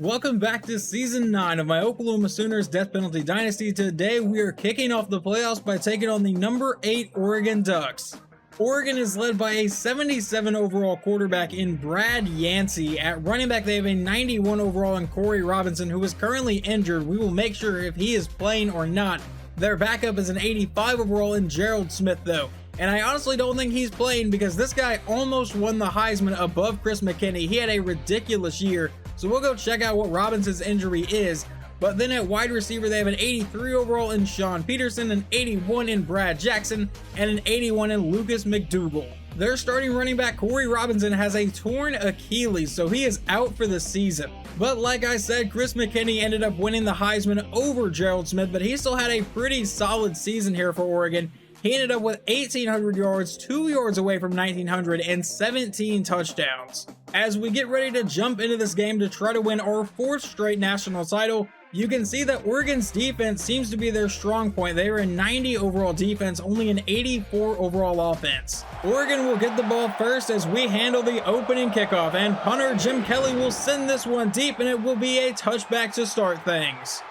Welcome back to Season 9 of my Oklahoma Sooners Death Penalty Dynasty. Today we are kicking off the playoffs by taking on the number 8 Oregon Ducks. Oregon is led by a 77 overall quarterback in Brad Yancey. At running back they have a 91 overall in Corey Robinson, who is currently injured. We will make sure if he is playing or not. Their backup is an 85 overall in Gerald Smith though. And I honestly don't think he's playing because this guy almost won the Heisman above Chris McKinney. He had a ridiculous year. So we'll go check out what Robinson's injury is. But then at wide receiver, they have an 83 overall in Sean Peterson, an 81 in Brad Jackson, and an 81 in Lucas McDougal. Their starting running back, Corey Robinson, has a torn Achilles, so he is out for the season. But like I said, Chris McKinney ended up winning the Heisman over Gerald Smith, but he still had a pretty solid season here for Oregon. He ended up with 1,800 yards, 2 yards away from 1,900, and 17 touchdowns. As we get ready to jump into this game to try to win our 4th straight national title, you can see that Oregon's defense seems to be their strong point. They are a 90 overall defense, only an 84 overall offense. Oregon will get the ball first as we handle the opening kickoff, and punter Jim Kelly will send this one deep, and it will be a touchback to start things.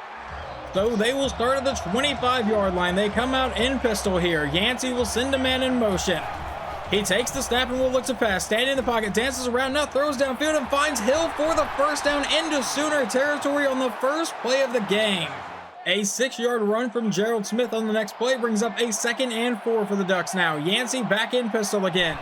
So they will start at the 25-yard line. They come out in pistol here. Yancey will send a man in motion. He takes the snap and will look to pass. Standing in the pocket, dances around, now throws downfield and finds Hill for the first down into Sooner territory on the first play of the game. A 6-yard run from Gerald Smith on the next play brings up a 2nd and 4 for the Ducks now. Yancey back in pistol again.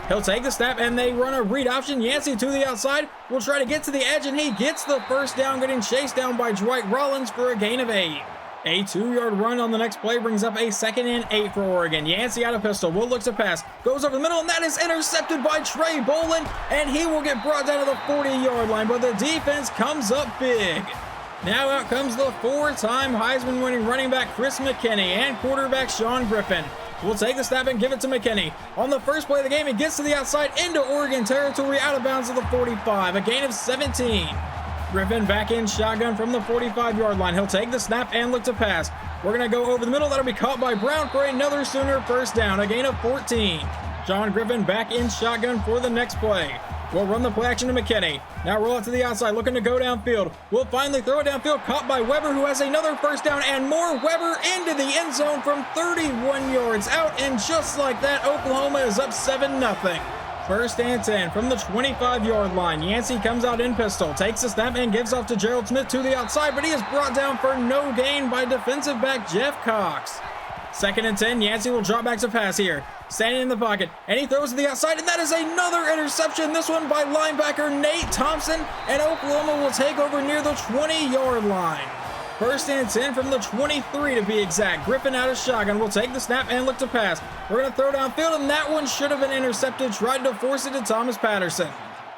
He'll take the snap and they run a read option. Yancey to the outside will try to get to the edge and he gets the first down, getting chased down by Dwight Rollins for a gain of 8. A 2-yard run on the next play brings up a 2nd and 8 for Oregon. Yancey out of pistol, will look to pass, goes over the middle, and that is intercepted by Trey Boland, and he will get brought down to the 40-yard line, but the defense comes up big. Now out comes the 4-time Heisman-winning running back Chris McKinney and quarterback Sean Griffin. We'll take the snap and give it to McKinney. On the first play of the game, he gets to the outside into Oregon territory, out of bounds to the 45, a gain of 17. Griffin back in shotgun from the 45-yard line. He'll take the snap and look to pass. We're going to go over the middle. That'll be caught by Brown for another Sooner first down, a gain of 14. John Griffin back in shotgun for the next play. We'll run the play action to McKinney. Now roll it to the outside, looking to go downfield. We'll finally throw it downfield, caught by Weber, who has another first down and more. Weber into the end zone from 31 yards out, and just like that, Oklahoma is up 7-0. First and 10 from the 25-yard line. Yancey comes out in pistol, takes the snap and gives off to Gerald Smith to the outside, but he is brought down for no gain by defensive back Jeff Cox. 2nd and 10, Yancey will drop back to pass here. Standing in the pocket, and he throws to the outside, and that is another interception, this one by linebacker Nate Thompson, and Oklahoma will take over near the 20-yard line. First and 10 from the 23 to be exact. Griffin out of shotgun will take the snap and look to pass. We're going to throw downfield, and that one should have been intercepted, tried to force it to Thomas Patterson.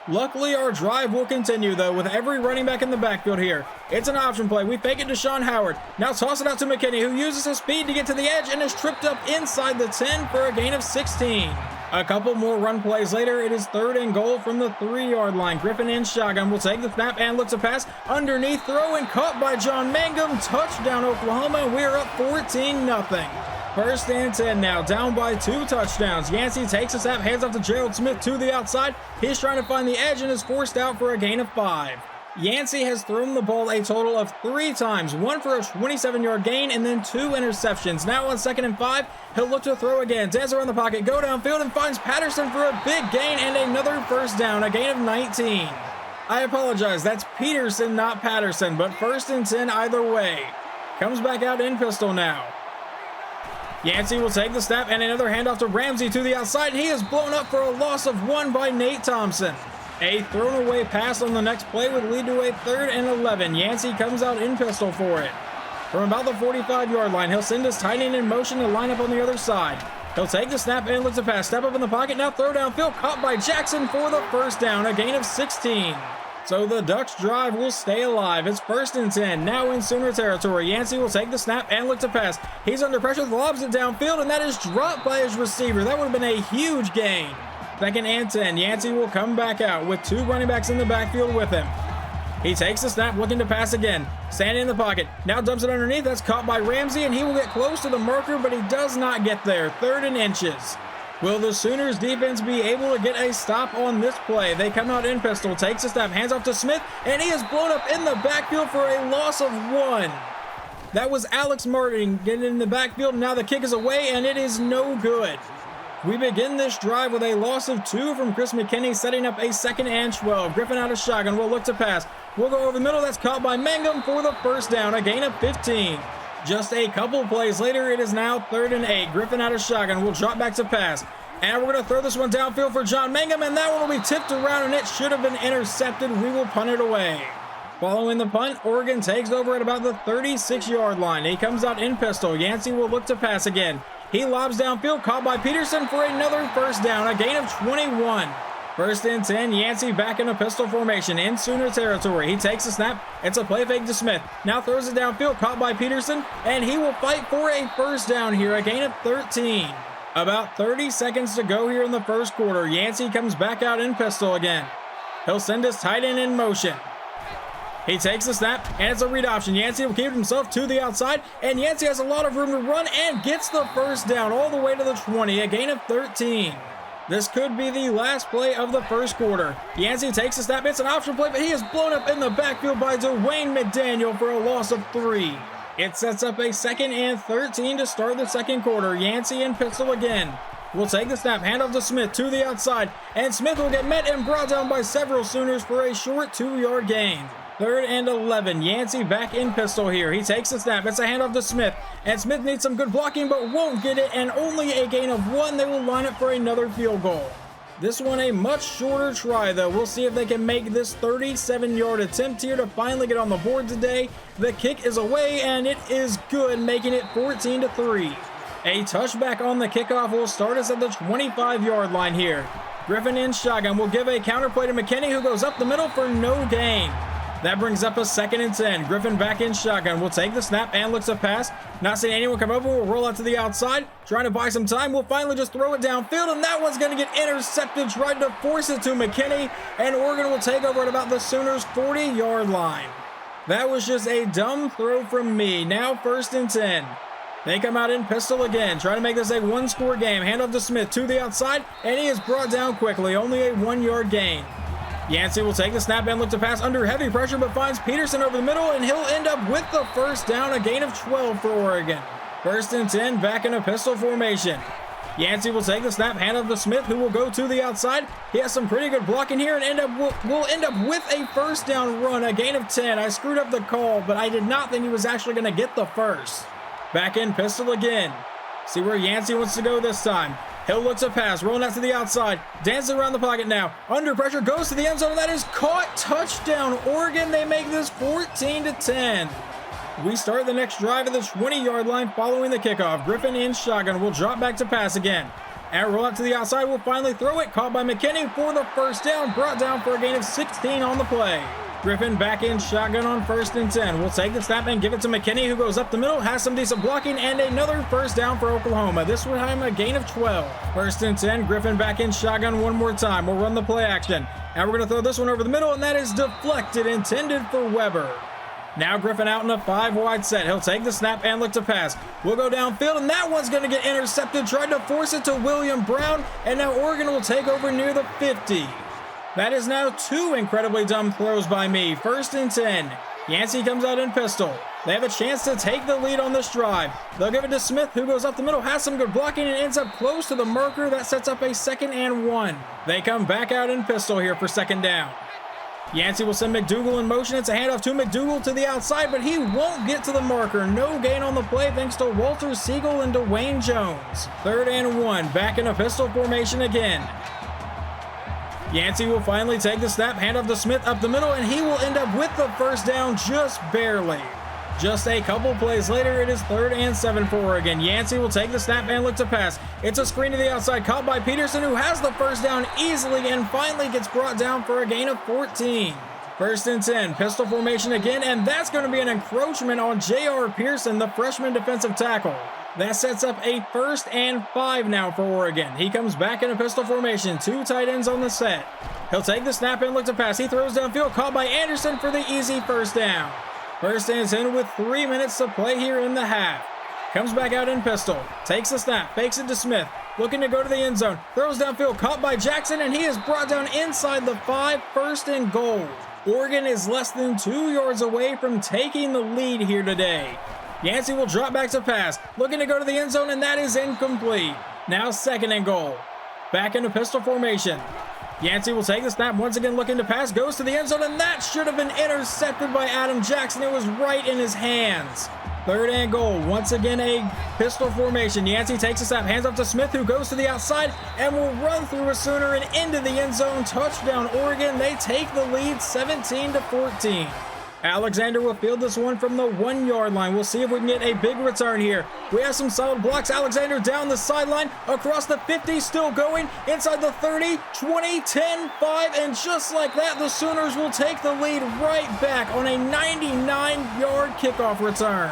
Luckily, our drive will continue, though, with every running back in the backfield here. It's an option play. We fake it to Sean Howard. Now toss it out to McKinney, who uses his speed to get to the edge and is tripped up inside the 10 for a gain of 16. A couple more run plays later, it is 3rd and goal from the 3-yard line. Griffin in shotgun will take the snap and look to pass. Underneath throw and caught by John Mangum. Touchdown, Oklahoma, and we are up 14-0. First and 10 now, down by 2 touchdowns. Yancey takes a snap, hands off to Gerald Smith to the outside. He's trying to find the edge and is forced out for a gain of 5. Yancey has thrown the ball a total of 3 times, one for a 27-yard gain and then 2 interceptions. Now on 2nd and 5, he'll look to throw again. Dance around the pocket, go downfield and finds Patterson for a big gain and another first down, a gain of 19. I apologize, that's Peterson, not Patterson, but 1st and 10 either way. Comes back out in pistol now. Yancey will take the snap and another handoff to Ramsey to the outside. He is blown up for a loss of 1 by Nate Thompson. A thrown away pass on the next play would lead to a 3rd and 11. Yancey comes out in pistol for it. From about the 45-yard line, he'll send his tight end in motion to line up on the other side. He'll take the snap and look to pass. Step up in the pocket, now throw downfield, caught by Jackson for the first down, a gain of 16. So the Ducks drive will stay alive. It's 1st and 10, now in Sooner territory. Yancey will take the snap and look to pass. He's under pressure, lobs it downfield, and that is dropped by his receiver. That would have been a huge gain. 2nd and 10, Yancey will come back out with 2 running backs in the backfield with him. He takes the snap, looking to pass again. Standing in the pocket, now dumps it underneath. That's caught by Ramsey, and he will get close to the marker, but he does not get there. 3rd and inches. Will the Sooners defense be able to get a stop on this play? They come out in pistol, takes a step, hands off to Smith, and he is blown up in the backfield for a loss of 1. That was Alex Martin getting in the backfield. Now the kick is away, and it is no good. We begin this drive with a loss of 2 from Chris McKinney, setting up a 2nd and 12. Griffin out of shotgun, will look to pass. We'll go over the middle, that's caught by Mangum for the first down, a gain of 15. Just a couple plays later, it is now 3rd and 8. Griffin out of shotgun, will drop back to pass. And we're going to throw this one downfield for John Mangum, and that one will be tipped around, and it should have been intercepted. We will punt it away. Following the punt, Oregon takes over at about the 36-yard line. He comes out in pistol. Yancey will look to pass again. He lobs downfield, caught by Peterson for another first down, a gain of 21. 1st and 10, Yancey back in a pistol formation in Sooner territory. He takes a snap. It's a play fake to Smith. Now throws it downfield, caught by Peterson, and he will fight for a first down here, a gain of 13. About 30 seconds to go here in the first quarter. Yancey comes back out in pistol again. He'll send his tight end in motion. He takes the snap, and it's a read option. Yancey will keep himself to the outside, and Yancey has a lot of room to run and gets the first down all the way to the 20, a gain of 13. This could be the last play of the first quarter. Yancey takes the snap. It's an option play, but he is blown up in the backfield by Dwayne McDaniel for a loss of 3. It sets up a 2nd and 13 to start the second quarter. Yancey in pistol again. Will take the snap, hand off to Smith to the outside, and Smith will get met and brought down by several Sooners for a short 2-yard gain. 3rd and 11, Yancey back in pistol here. He takes the snap, it's a handoff to Smith, and Smith needs some good blocking but won't get it, and only a gain of 1. They will line up for another field goal. This one a much shorter try though. We'll see if they can make this 37-yard attempt here to finally get on the board today. The kick is away, and it is good, making it 14-3. A touchback on the kickoff will start us at the 25-yard line here. Griffin in shotgun will give a counterplay to McKinney, who goes up the middle for no gain. That brings up a 2nd and 10. Griffin back in shotgun. Will take the snap and looks to pass. Not seeing anyone come over. We'll roll out to the outside. Trying to buy some time. We'll finally just throw it downfield, and that one's going to get intercepted. Tried to force it to McKinney, and Oregon will take over at about the Sooners' 40-yard line. That was just a dumb throw from me. Now 1st and 10. They come out in pistol again. Trying to make this a 1-score game. Handoff to Smith to the outside, and he is brought down quickly. Only a 1-yard gain. Yancey will take the snap and look to pass under heavy pressure, but finds Peterson over the middle, and he'll end up with the first down, a gain of 12 for Oregon. 1st and 10, back in a pistol formation. Yancey will take the snap, hand off to Smith, who will go to the outside. He has some pretty good blocking here, and will end up with a first down run, a gain of 10. I screwed up the call, but I did not think he was actually going to get the first. Back in pistol again. See where Yancey wants to go this time. He'll look to pass, rolling out to the outside, dancing around the pocket now. Under pressure, goes to the end zone, and that is caught. Touchdown, Oregon. They make this 14-10. We start the next drive at the 20-yard line following the kickoff. Griffin in shotgun will drop back to pass again. And roll out to the outside, will finally throw it. Caught by McKinney for the first down, brought down for a gain of 16 on the play. Griffin back in shotgun on 1st and 10. We'll take the snap and give it to McKinney, who goes up the middle, has some decent blocking, and another first down for Oklahoma. This time a gain of 12. 1st and 10, Griffin back in shotgun one more time. We'll run the play action. And we're going to throw this one over the middle, and that is deflected, intended for Weber. Now Griffin out in a 5-wide set. He'll take the snap and look to pass. We'll go downfield, and that one's going to get intercepted. Tried to force it to William Brown, and now Oregon will take over near the 50. That is now 2 incredibly dumb throws by me. 1st and 10. Yancey comes out in pistol. They have a chance to take the lead on this drive. They'll give it to Smith, who goes up the middle, has some good blocking, and ends up close to the marker. That sets up a 2nd and 1. They come back out in pistol here for 2nd down. Yancey will send McDougal in motion. It's a handoff to McDougal to the outside, but he won't get to the marker. No gain on the play thanks to Walter Siegel and Dwayne Jones. 3rd and 1. Back in a pistol formation again. Yancey will finally take the snap, hand off to Smith up the middle, and he will end up with the first down just barely. Just a couple plays later, it is 3rd and 7 for Oregon. Yancey will take the snap and look to pass. It's a screen to the outside, caught by Peterson, who has the first down easily and finally gets brought down for a gain of 14. 1st and 10, pistol formation again, and that's going to be an encroachment on J.R. Pearson, the freshman defensive tackle. That sets up a 1st and 5 now for Oregon. He comes back in a pistol formation, 2 tight ends on the set. He'll take the snap and look to pass. He throws downfield, caught by Anderson for the easy first down. 1st and 10 with 3 minutes to play here in the half. Comes back out in pistol, takes the snap, fakes it to Smith. looking to go to the end zone. Throws downfield, caught by Jackson, and he is brought down inside the 5, 1st and goal. Oregon is less than 2 yards away from taking the lead here today. Yancey will drop back to pass, looking to go to the end zone, and that is incomplete. Now 2nd and goal. Back into pistol formation. Yancey will take the snap, once again looking to pass, goes to the end zone, and that should have been intercepted by Adam Jackson. It was right in his hands. 3rd and goal, once again a pistol formation. Yancey takes a snap, hands off to Smith, who goes to the outside and will run through a Sooner and into the end zone. Touchdown Oregon. They take the lead 17-14. Alexander will field this one from the 1-yard line. We'll see if we can get a big return here. We have some solid blocks. Alexander down the sideline, across the 50, still going, inside the 30, 20, 10, 5, and just like that, the Sooners will take the lead right back on a 99-yard kickoff return.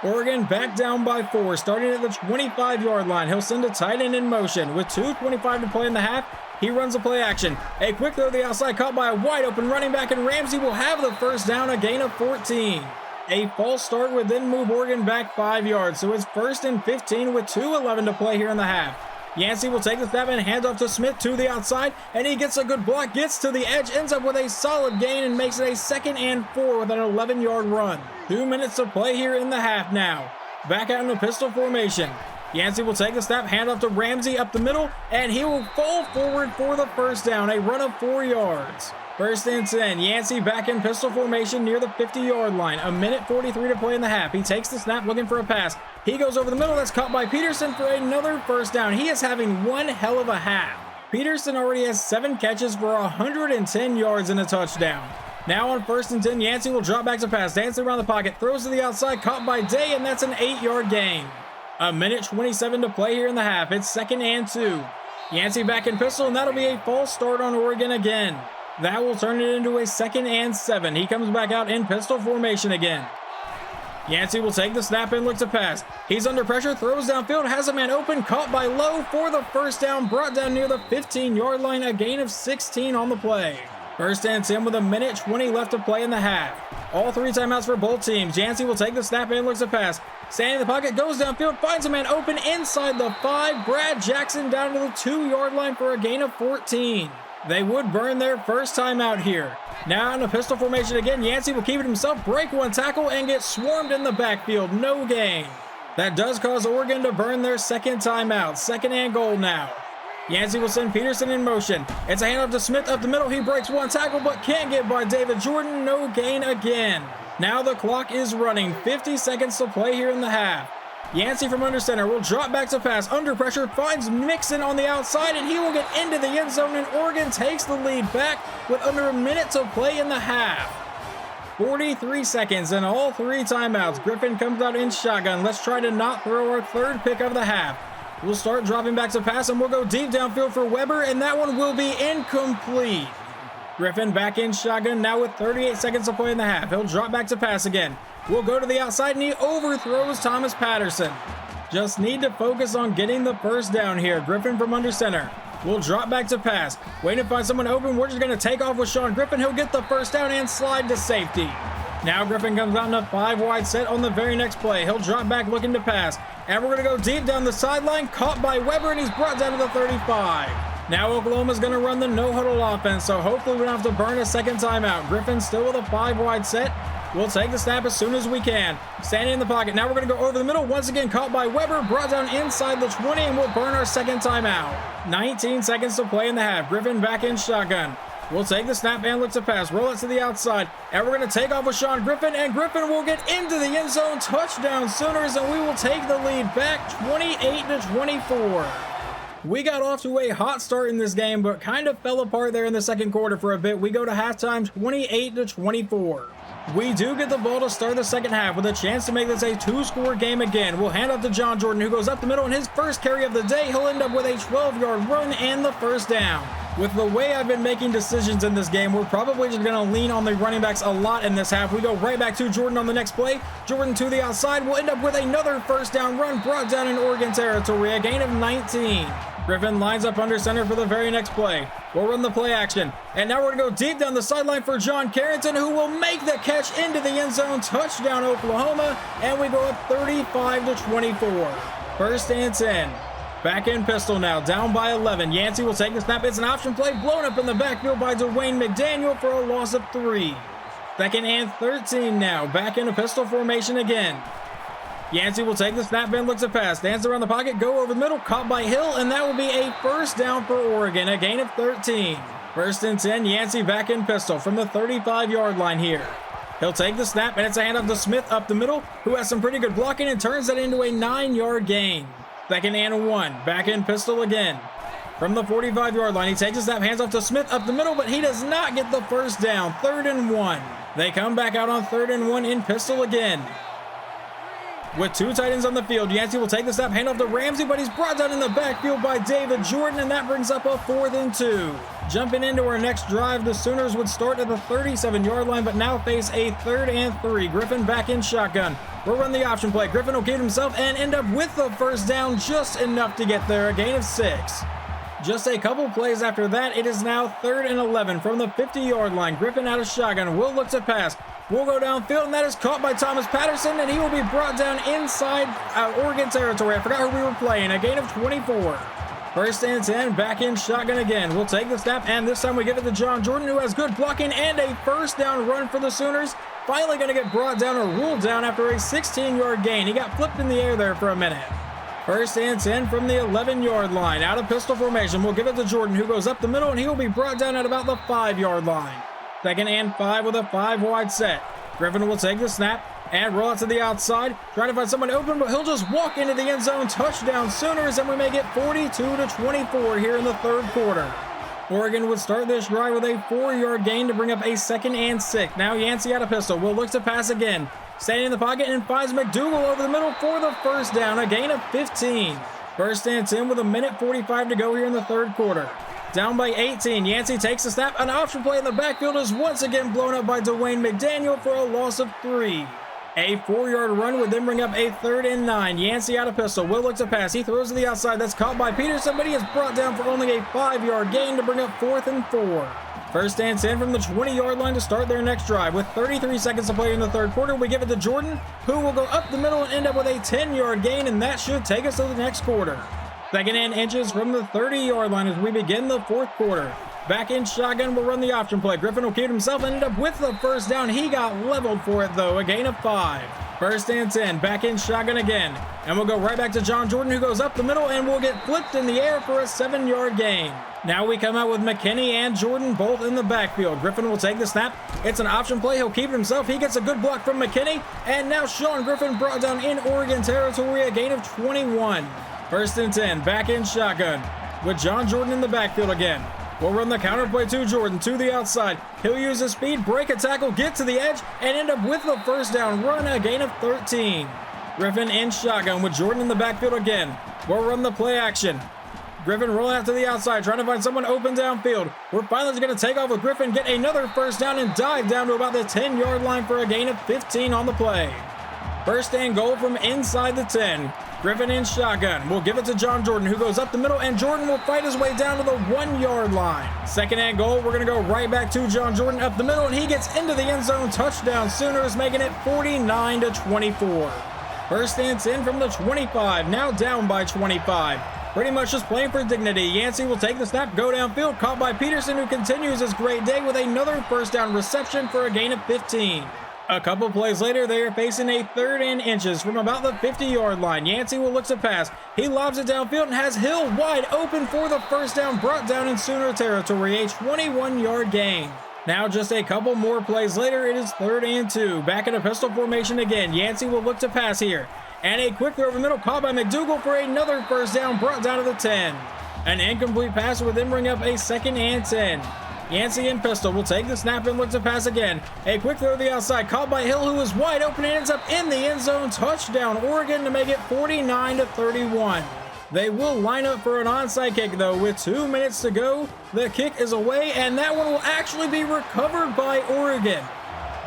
Oregon back down by 4, starting at the 25-yard line. He'll send a tight end in motion. With 2:25 to play in the half, he runs a play action. A quick throw to the outside, caught by a wide open running back, and Ramsey will have the first down, a gain of 14. A false start would then move Oregon back 5 yards, so it's 1st and 15 with 2:11 to play here in the half. Yancey will take the snap and hand off to Smith to the outside, and he gets a good block, gets to the edge, ends up with a solid gain, and makes it a 2nd and 4 with an 11-yard run. 2 minutes to play here in the half now. Back out in the pistol formation. Yancey will take the snap, hand off to Ramsey up the middle, and he will fall forward for the first down, a run of 4 yards. 1st and 10, Yancey back in pistol formation near the 50-yard line. 1:43 to play in the half. He takes the snap looking for a pass. He goes over the middle, that's caught by Peterson for another first down. He is having one hell of a half. Peterson already has 7 catches for 110 yards and a touchdown. Now on 1st and 10, Yancey will drop back to pass, dancing around the pocket, throws to the outside, caught by Day, and that's an 8-yard gain. 1:27 to play here in the half. It's 2nd and 2. Yancey back in pistol, and that'll be a false start on Oregon again. That will turn it into a 2nd and 7. He comes back out in pistol formation again. Yancey will take the snap and look to pass. He's under pressure, throws downfield, has a man open, caught by Lowe for the first down, brought down near the 15-yard line, a gain of 16 on the play. 1st and 10 with 1:20 left to play in the half. All 3 timeouts for both teams. Yancey will take the snap and looks to pass. Standing in the pocket, goes downfield, finds a man open inside the 5. Brad Jackson down to the 2-yard line for a gain of 14. They would burn their first timeout here. Now in a pistol formation again, Yancey will keep it himself, break one tackle, and get swarmed in the backfield. No gain. That does cause Oregon to burn their 2nd timeout. 2nd and goal now. Yancey will send Peterson in motion. It's a handoff to Smith up the middle. He breaks one tackle but can't get by David Jordan. No gain again. Now the clock is running. 50 seconds to play here in the half. Yancey from under center will drop back to pass. Under pressure, finds Mixon on the outside, and he will get into the end zone, and Oregon takes the lead back with under a minute to play in the half. 43 seconds and all 3 timeouts. Griffin comes out in shotgun. Let's try to not throw our 3rd pick of the half. We'll start dropping back to pass, and we'll go deep downfield for Weber, and that one will be incomplete. Griffin back in shotgun now with 38 seconds to play in the half. He'll drop back to pass again. We'll go to the outside, and he overthrows Thomas Patterson. Just need to focus on getting the first down here. Griffin from under center. We'll drop back to pass. Waiting to find someone open. We're just going to take off with Sean Griffin. He'll get the first down and slide to safety. Now Griffin comes out in a 5-wide set on the very next play. He'll drop back looking to pass. And we're going to go deep down the sideline. Caught by Weber, and he's brought down to the 35. Now Oklahoma's going to run the no-huddle offense, so hopefully we don't have to burn a 2nd timeout. Griffin still with a 5-wide set. We'll take the snap as soon as we can. Standing in the pocket. Now we're going to go over the middle. Once again, caught by Weber. Brought down inside the 20, and we'll burn our 2nd timeout. 19 seconds to play in the half. Griffin back in shotgun. We'll take the snap and look to pass. Roll it to the outside. And we're going to take off with Sean Griffin. And Griffin will get into the end zone. Touchdown Sooners, and we will take the lead back 28-24. We got off to a hot start in this game, but kind of fell apart there in the 2nd quarter for a bit. We go to halftime 28-24. We do get the ball to start the 2nd half with a chance to make this a 2-score game again. We'll hand off to John Jordan, who goes up the middle, and his first carry of the day, he'll end up with a 12-yard run and the first down. With the way I've been making decisions in this game, we're probably just going to lean on the running backs a lot in this half. We go right back to Jordan on the next play. Jordan to the outside. We'll end up with another first down run brought down in Oregon territory, a gain of 19. Griffin lines up under center for the very next play. We'll run the play action. And now we're going to go deep down the sideline for John Carrington, who will make the catch into the end zone. Touchdown Oklahoma. And we go up 35-24. 1st and 10. Back in pistol now, down by 11. Yancey will take the snap. It's an option play, blown up in the backfield by Dwayne McDaniel for a loss of 3. Second and 13 now. Back into pistol formation again. Yancey will take the snap and looks to pass. Dance around the pocket, go over the middle, caught by Hill, and that will be a first down for Oregon, a gain of 13. First and 10, Yancey back in pistol from the 35-yard line here. He'll take the snap, and it's a handoff to Smith up the middle, who has some pretty good blocking and turns that into a 9-yard gain. Second and 1, back in pistol again. From the 45-yard line, he takes a snap, hands off to Smith up the middle, but he does not get the first down. Third and 1. They come back out on third and 1 in pistol again. With 2 tight ends on the field, Yancey will take the snap, hand off to Ramsey, but he's brought down in the backfield by David Jordan, and that brings up a 4th and 2. Jumping into our next drive, the Sooners would start at the 37-yard line, but now face a 3rd and 3. Griffin back in shotgun. We'll run the option play. Griffin will keep himself and end up with the first down, just enough to get there, a gain of 6. Just a couple plays after that, it is now 3rd and 11 from the 50-yard line. Griffin out of shotgun, will look to pass. Will go downfield, and that is caught by Thomas Patterson, and he will be brought down inside Oregon territory. I forgot who we were playing, a gain of 24. First and 10, back in shotgun again. We'll take the snap, and this time we give it to John Jordan, who has good blocking and a first down run for the Sooners. Finally going to get brought down or ruled down after a 16-yard gain. He got flipped in the air there for a minute. First and 10 from the 11-yard line. Out of pistol formation, we'll give it to Jordan, who goes up the middle, and he will be brought down at about the 5-yard line. Second and 5 with a 5-wide set. Griffin will take the snap and roll out to the outside, trying to find someone open, but he'll just walk into the end zone. Touchdown Sooners, and we make it 42-24 here in the 3rd quarter. Oregon would start this drive with a 4-yard gain to bring up a 2nd and 6. Now Yancey out of pistol will look to pass again. Standing in the pocket and finds McDougal over the middle for the first down, a gain of 15. First and 10 with 1:45 to go here in the 3rd quarter. Down by 18, Yancey takes the snap. An option play in the backfield is once again blown up by Dwayne McDaniel for a loss of 3. A 4-yard run would then bring up a 3rd and 9. Yancey out of pistol, will look to pass. He throws to the outside. That's caught by Peterson, but he is brought down for only a 5-yard gain to bring up 4th and 4. First and 10 from the 20-yard line to start their next drive. With 33 seconds to play in the 3rd quarter, we give it to Jordan, who will go up the middle and end up with a 10-yard gain, and that should take us to the next quarter. 2nd and inches from the 30-yard line as we begin the 4th quarter. Back in shotgun, we'll run the option play. Griffin will keep himself and end up with the first down. He got leveled for it, though, a gain of 5. First and 10, back in shotgun again. And we'll go right back to John Jordan, who goes up the middle and will get flipped in the air for a 7-yard gain. Now we come out with McKinney and Jordan both in the backfield. Griffin will take the snap. It's an option play. He'll keep it himself. He gets a good block from McKinney. And now Sean Griffin brought down in Oregon territory, a gain of 21. First and 10, back in shotgun with John Jordan in the backfield again. We'll run the counter play to Jordan to the outside. He'll use his speed, break a tackle, get to the edge, and end up with the first down run, a gain of 13. Griffin in shotgun with Jordan in the backfield again. We'll run the play action. Griffin rolling out to the outside, trying to find someone open downfield. We're finally going to take off with Griffin, get another first down, and dive down to about the 10-yard line for a gain of 15 on the play. First and goal from inside the 10. Griffin in shotgun. We'll give it to John Jordan, who goes up the middle, and Jordan will fight his way down to the 1-yard line. Second and goal, we're going to go right back to John Jordan up the middle, and he gets into the end zone. Touchdown Sooners, making it 49-24. First and 10 from the 25, now down by 25. Pretty much just playing for dignity. Yancey will take the snap, go downfield, caught by Peterson, who continues his great day with another first down reception for a gain of 15. A couple plays later, they are facing a 3rd and inches from about the 50-yard line. Yancey will look to pass. He lobs it downfield and has Hill wide open for the first down, brought down in Sooner territory, a 21-yard gain. Now just a couple more plays later, it is 3rd and 2. Back in a pistol formation again. Yancey will look to pass here. And a quick throw over the middle, caught by McDougal for another first down, brought down to the 10. An incomplete pass would then bring up a 2nd and 10. Yancey in pistol will take the snap and look to pass again. A quick throw to the outside, caught by Hill, who is wide open and ends up in the end zone. Touchdown Oregon to make it 49-31. They will line up for an onside kick, though, with 2 minutes to go. The kick is away, and that one will actually be recovered by Oregon.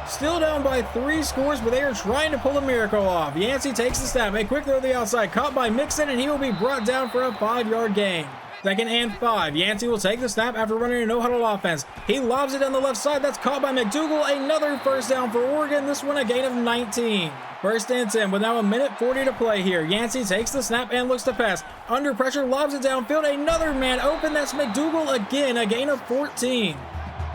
Still down by 3 scores, but they are trying to pull a miracle off. Yancey takes the snap, a quick throw to the outside, caught by Mixon, and he will be brought down for a 5-yard gain. 2nd and 5. Yancey will take the snap after running a no-huddle offense. He lobs it down the left side. That's caught by McDougal. Another first down for Oregon. This one a gain of 19. 1st and 10 with now 1:40 to play here. Yancey takes the snap and looks to pass. Under pressure, lobs it downfield. Another man open. That's McDougal again. A gain of 14.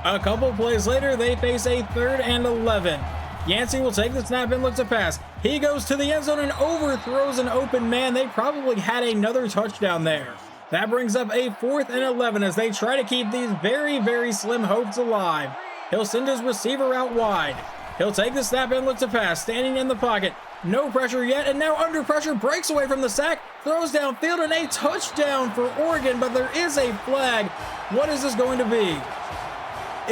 A couple plays later, they face a 3rd and 11. Yancey will take the snap and look to pass. He goes to the end zone and overthrows an open man. They probably had another touchdown there. That brings up a 4th and 11 as they try to keep these very, very slim hopes alive. He'll send his receiver out wide. He'll take the snap and look to pass, standing in the pocket. No pressure yet, and now under pressure, breaks away from the sack, throws downfield, and a touchdown for Oregon, but there is a flag. What is this going to be?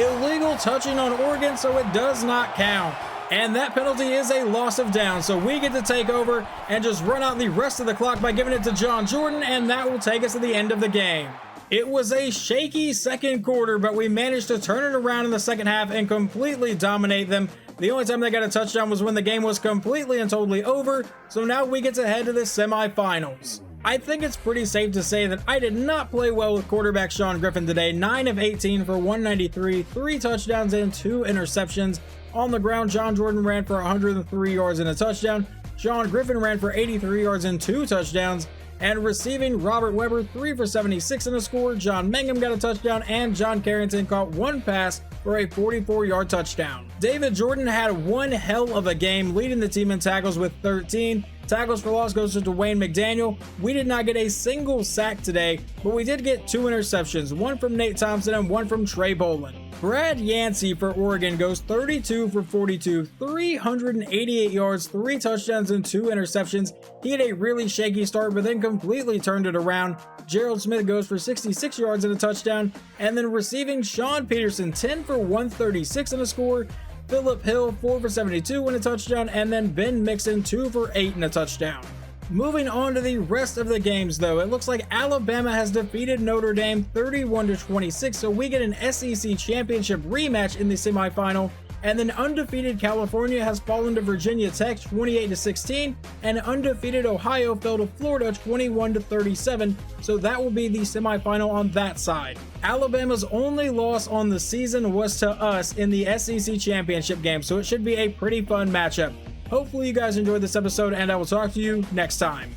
Illegal touching on Oregon, so it does not count. And that penalty is a loss of down, so we get to take over and just run out the rest of the clock by giving it to John Jordan, and that will take us to the end of the game. It was a shaky second quarter, but we managed to turn it around in the second half and completely dominate them. The only time they got a touchdown was when the game was completely and totally over, so now we get to head to the semifinals. I think it's pretty safe to say that I did not play well with quarterback Sean Griffin today. 9 of 18 for 193, 3 touchdowns and 2 interceptions. On the ground, John Jordan ran for 103 yards and a touchdown. Sean Griffin ran for 83 yards and 2 touchdowns. And receiving, Robert Weber 3 for 76 and a score. John Mangum got a touchdown, and John Carrington caught 1 pass for a 44-yard touchdown. David Jordan had one hell of a game, leading the team in tackles with 13. Tackles for loss goes to Dwayne McDaniel. We did not get a single sack today, but we did get 2 interceptions, one from Nate Thompson and one from Trey Bolin. Brad Yancey for Oregon goes 32 for 42, 388 yards, 3 touchdowns, and 2 interceptions. He had a really shaky start, but then completely turned it around. Gerald Smith goes for 66 yards and a touchdown. And then receiving, Sean Peterson 10 for 136 and a score. Phillip Hill 4 for 72 and a touchdown. And then Ben Mixon 2 for 8 and a touchdown. Moving on to the rest of the games though, it looks like Alabama has defeated Notre Dame 31-26, so we get an SEC championship rematch in the semifinal, and then undefeated California has fallen to Virginia Tech 28-16, and undefeated Ohio fell to Florida 21-37, so that will be the semifinal on that side. Alabama's only loss on the season was to us in the SEC championship game, so it should be a pretty fun matchup. Hopefully you guys enjoyed this episode, and I will talk to you next time.